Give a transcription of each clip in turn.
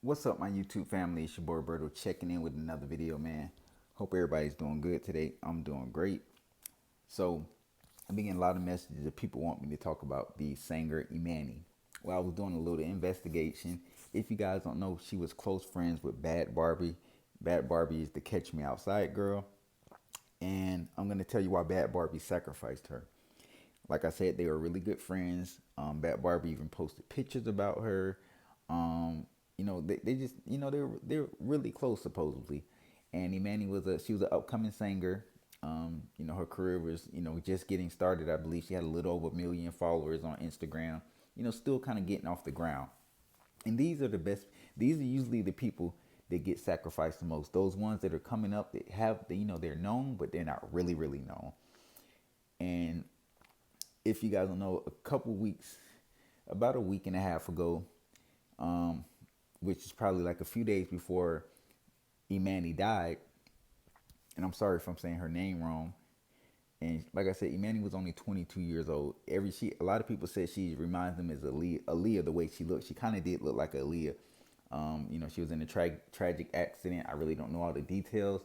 What's up, my YouTube family? It's your boy Berto checking in with another video, man. Hope everybody's doing good today. I'm doing great. So, I've been getting a lot of messages that people want me to talk about the singer Emani. Well, I was doing a little investigation. If you guys don't know, she was close friends with Bhad Bhabie. Bhad Bhabie is the Catch Me Outside girl. And I'm going to tell you why Bhad Bhabie sacrificed her. Like I said, they were really good friends. Bhad Bhabie even posted pictures about her. They just, they're really close supposedly. And Emani she was an upcoming singer. Her career was, just getting started. I believe she had a little over 1 million followers on Instagram. Still kind of getting off the ground. And these are the best. These are usually the people that get sacrificed the most. Those ones that are coming up that have, they're known, but they're not really, really known. And if you guys don't know, a couple weeks, about a week and a half ago, which is probably like a few days before Emani died, and I'm sorry if I'm saying her name wrong. And like I said, Emani was only 22 years old. A lot of people said she reminds them as Aaliyah, the way she looked. She kind of did look like Aaliyah. She was in a tragic accident. I really don't know all the details,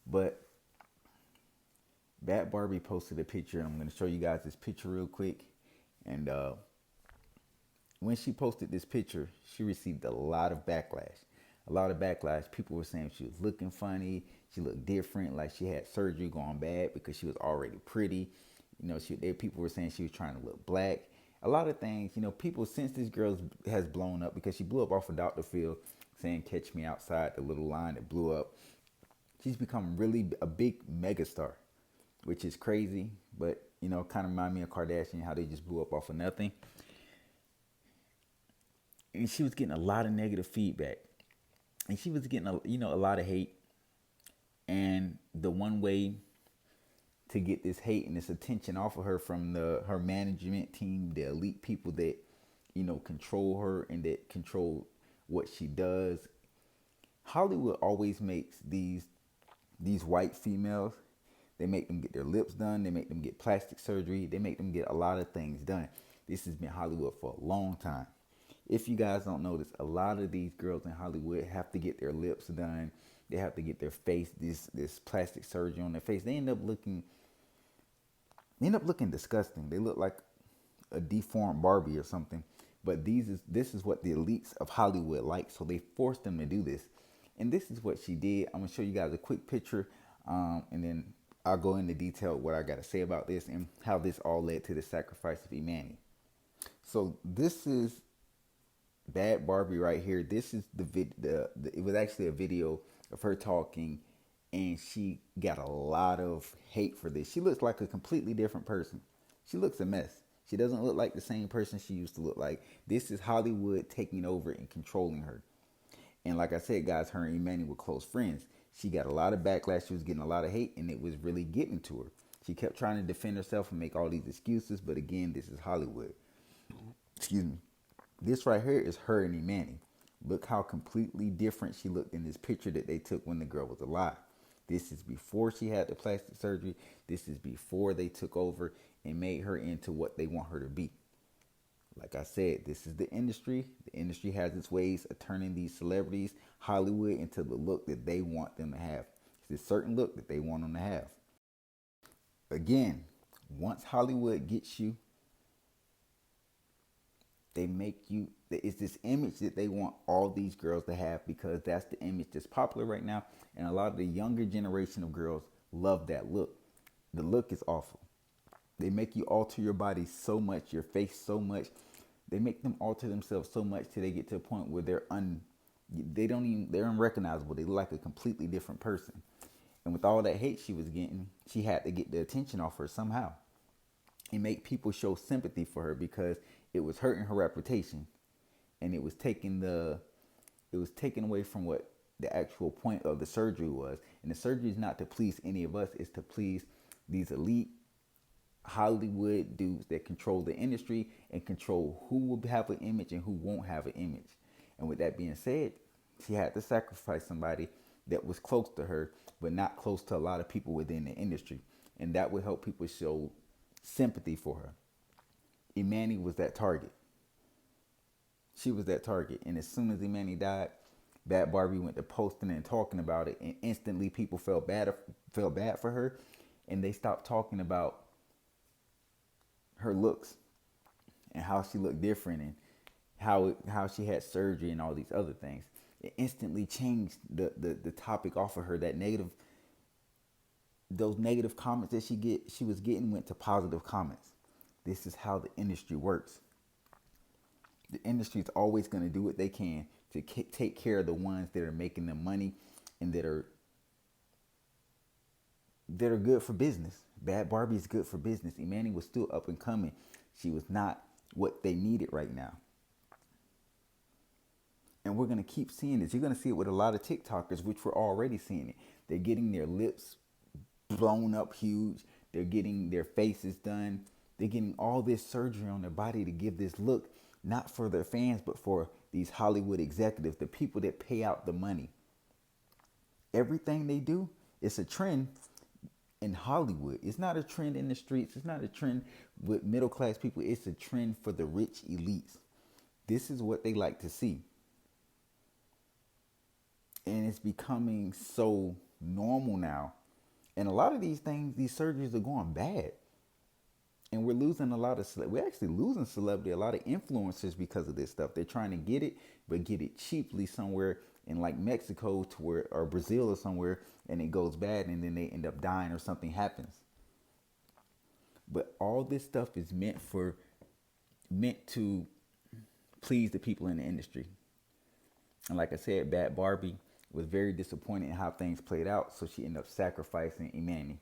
but Bhad Bhabie posted a picture, and I'm going to show you guys this picture real quick. And when she posted this picture, she received a lot of backlash. A lot of backlash. People were saying she was looking funny. She looked different, like she had surgery gone bad because she was already pretty. People were saying she was trying to look black. A lot of things. People, since this girl has blown up, because she blew up off of Dr. Phil saying "Catch Me Outside," the little line that blew up. She's become really a big megastar, which is crazy, but kind of remind me of Kardashian, how they just blew up off of nothing. And she was getting a lot of negative feedback, and she was getting a lot of hate. And the one way to get this hate and this attention off of her from her management team, the elite people that control her and that control what she does. Hollywood always makes these white females. They make them get their lips done. They make them get plastic surgery. They make them get a lot of things done. This has been Hollywood for a long time. If you guys don't know this, a lot of these girls in Hollywood have to get their lips done. They have to get their face, this plastic surgery on their face. They end up looking disgusting. They look like a deformed Barbie or something. But this is what the elites of Hollywood like, so they forced them to do this. And this is what she did. I'm gonna show you guys a quick picture, and then I'll go into detail what I gotta say about this and how this all led to the sacrifice of Emani. So this is Bhad Bhabie right here. This is it was actually a video of her talking, and she got a lot of hate for this. She looks like a completely different person. She looks a mess. She doesn't look like the same person she used to look like. This is Hollywood taking over and controlling her. And like I said, guys, her and Emani were close friends. She got a lot of backlash. She was getting a lot of hate, and it was really getting to her. She kept trying to defend herself and make all these excuses, but again, this is Hollywood. Excuse me. This right here is her and Emani. Look how completely different she looked in this picture that they took when the girl was alive. This is before she had the plastic surgery. This is before they took over and made her into what they want her to be. Like I said, this is the industry. The industry has its ways of turning these celebrities, Hollywood, into the look that they want them to have. It's a certain look that they want them to have. Again, once Hollywood gets you, they make you, it's this image that they want all these girls to have, because that's the image that's popular right now. And a lot of the younger generation of girls love that look. The look is awful. They make you alter your body so much, your face so much. They make them alter themselves so much till they get to a point where they're unrecognizable. They look like a completely different person. And with all that hate she was getting, she had to get the attention off her somehow and make people show sympathy for her, because it was hurting her reputation, and it was taking away from what the actual point of the surgery was. And the surgery is not to please any of us, it's to please these elite Hollywood dudes that control the industry and control who will have an image and who won't have an image. And with that being said, she had to sacrifice somebody that was close to her, but not close to a lot of people within the industry. And that would help people show sympathy for her. Emani was that target. She was that target. And as soon as Emani died, Bad Barbie went to posting and talking about it, and instantly people felt bad for her, and they stopped talking about her looks and how she looked different and how she had surgery and all these other things. It instantly changed the topic off of her. That negative, those negative comments that she was getting went to positive comments. This is how the industry works. The industry is always going to do what they can to take care of the ones that are making them money and that are good for business. Bad Barbie is good for business. Emani was still up and coming. She was not what they needed right now. And we're going to keep seeing this. You're going to see it with a lot of TikTokers, which we're already seeing it. They're getting their lips blown up huge. They're getting their faces done. They're getting all this surgery on their body to give this look, not for their fans, but for these Hollywood executives, the people that pay out the money. Everything they do, it's a trend in Hollywood. It's not a trend in the streets. It's not a trend with middle class people. It's a trend for the rich elites. This is what they like to see. And it's becoming so normal now. And a lot of these things, these surgeries are going bad. And we're losing a lot of, we're actually losing celebrity, a lot of influencers because of this stuff. They're trying to get it, but get it cheaply somewhere in like Mexico to where, or Brazil or somewhere, and it goes bad and then they end up dying or something happens. But all this stuff is meant to please the people in the industry. And like I said, Bad Barbie was very disappointed in how things played out, so she ended up sacrificing Emani.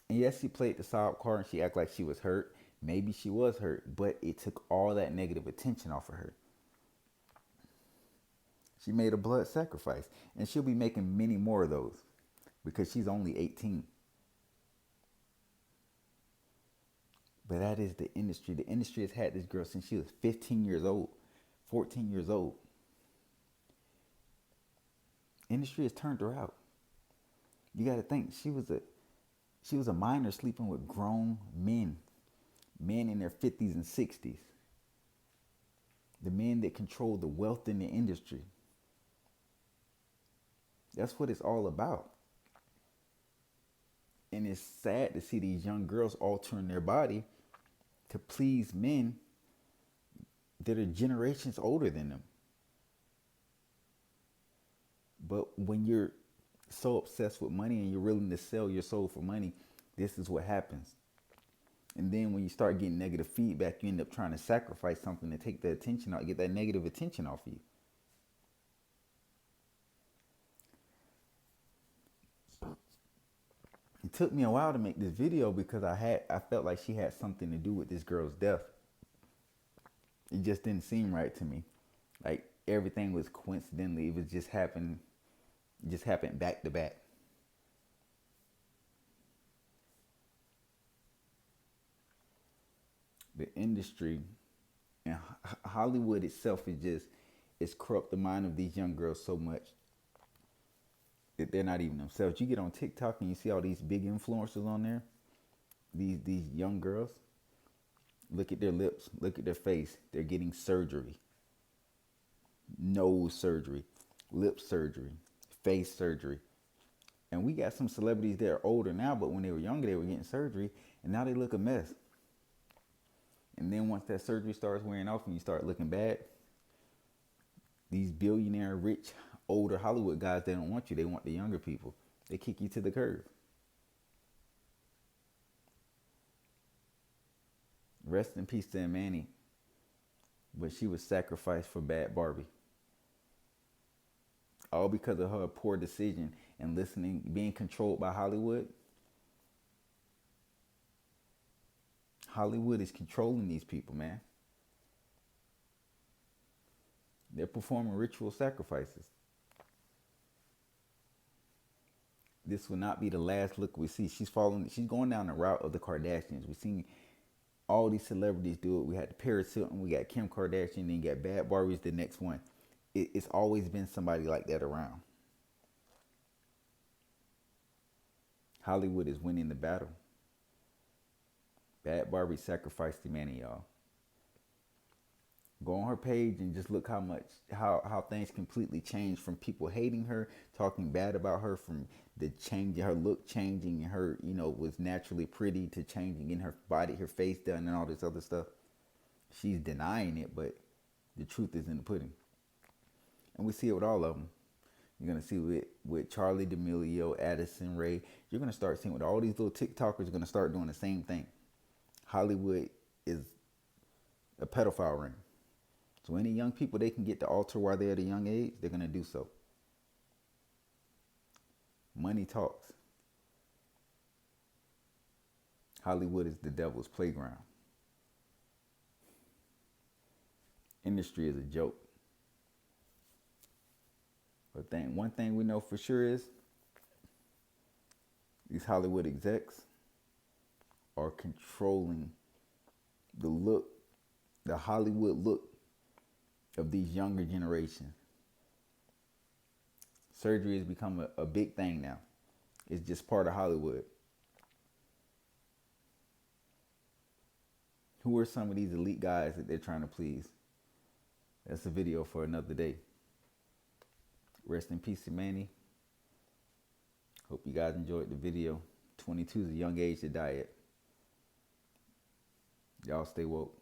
And yes, she played the sob card and she acted like she was hurt. Maybe she was hurt, but it took all that negative attention off of her. She made a blood sacrifice, and she'll be making many more of those because she's only 18. But that is the industry. The industry has had this girl since she was 15 years old, 14 years old. Industry has turned her out. You got to think she was a minor sleeping with grown men in their 50s and 60s. The men that control the wealth in the industry. That's what it's all about. And it's sad to see these young girls altering their body to please men that are generations older than them. But when you're so obsessed with money and you're willing to sell your soul for money, this is what happens. And then when you start getting negative feedback, you end up trying to sacrifice something to take the attention out, get that negative attention off you. It took me a while to make this video because I felt like she had something to do with this girl's death. It just didn't seem right to me. Like everything was coincidentally, it was just happened back to back. The industry and Hollywood itself is corrupt the mind of these young girls so much that they're not even themselves. You get on TikTok and you see all these big influencers on there, these young girls. Look at their lips, look at their face. They're getting surgery. Nose surgery, lip surgery, face surgery. And we got some celebrities that are older now, but when they were younger, they were getting surgery, and now they look a mess. And then once that surgery starts wearing off and you start looking bad, these billionaire, rich, older Hollywood guys, they don't want you. They want the younger people. They kick you to the curb. Rest in peace to Emani. But she was sacrificed for Bad Barbie. All because of her poor decision and listening, being controlled by Hollywood. Hollywood is controlling these people, man. They're performing ritual sacrifices. This will not be the last look we see. She's going down the route of the Kardashians. We've seen all these celebrities do it. We had the Paris Hilton, we got Kim Kardashian, then you got Bad Barbie's the next one. It's always been somebody like that around. Hollywood is winning the battle. Bad Barbie sacrificed Emani, y'all. Go on her page and just look how things completely changed from people hating her, talking bad about her, from the change, her look changing, and her, was naturally pretty, to changing in her body, her face done, and all this other stuff. She's denying it, but the truth is in the pudding. And we see it with all of them. You're going to see with Charlie D'Amelio, Addison Rae. You're going to start seeing with all these little TikTokers are going to start doing the same thing. Hollywood is a pedophile ring. So any young people they can get to alter while they're at a young age, they're going to do so. Money talks. Hollywood is the devil's playground. Industry is a joke. But one thing we know for sure is these Hollywood execs are controlling the look, the Hollywood look of these younger generations. Surgery has become a big thing now. It's just part of Hollywood. Who are some of these elite guys that they're trying to please? That's a video for another day. Rest in peace, Emani. Hope you guys enjoyed the video. 22 is a young age to die at. Y'all stay woke.